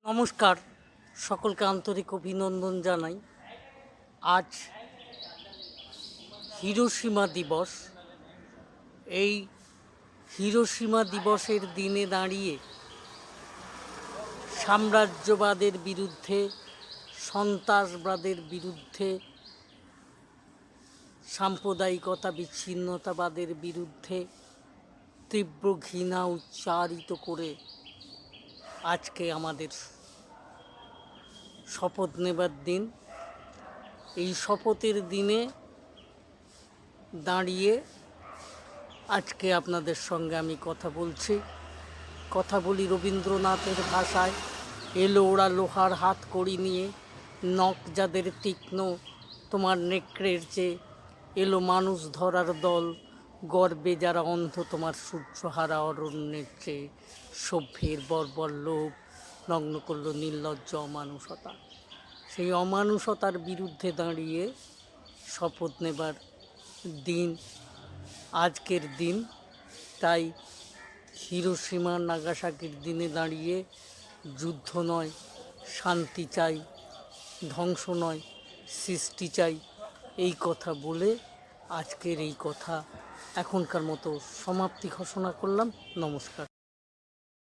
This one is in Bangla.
নমস্কার, সকলকে আন্তরিক অভিনন্দন জানাই। আজ হিরোশিমা দিবস। এই হিরোশিমা দিবসের দিনে দাঁড়িয়ে সাম্রাজ্যবাদের বিরুদ্ধে, সন্ত্রাসবাদের বিরুদ্ধে, সাম্প্রদায়িকতা বিচ্ছিন্নতাবাদের বিরুদ্ধে তীব্র ঘৃণা উচ্চারিত করে আজকে আমাদের শপথ নেবার দিন। এই শপথের দিনে দাঁড়িয়ে আজকে আপনাদের সঙ্গে আমি কথা বলি রবীন্দ্রনাথের ভাষায়। এলো ওরা লোহার হাত কড়ি নিয়ে, নখ যাদের তীক্ষ্ণ তোমার নেকড়ের চেয়ে, এলো মানুষ ধরার দল, গর্বে যারা অন্ধ তোমার সূর্যহারা অরণ্যের চেয়ে, সভ্যের বর্বর লোভ নগ্ন করল নির্লজ্জ অমানুষতা। সেই অমানুষতার বিরুদ্ধে দাঁড়িয়ে শপথ নেবার দিন আজকের দিন। তাই হিরোশিমা নাগাসাকির দিনে দাঁড়িয়ে যুদ্ধ নয়, শান্তি চাই, ধ্বংস নয়, সৃষ্টি চাই, এই কথা বলে আজকের এই কথা এখনকার মতো সমাপ্তি ঘোষণা করলাম। নমস্কার।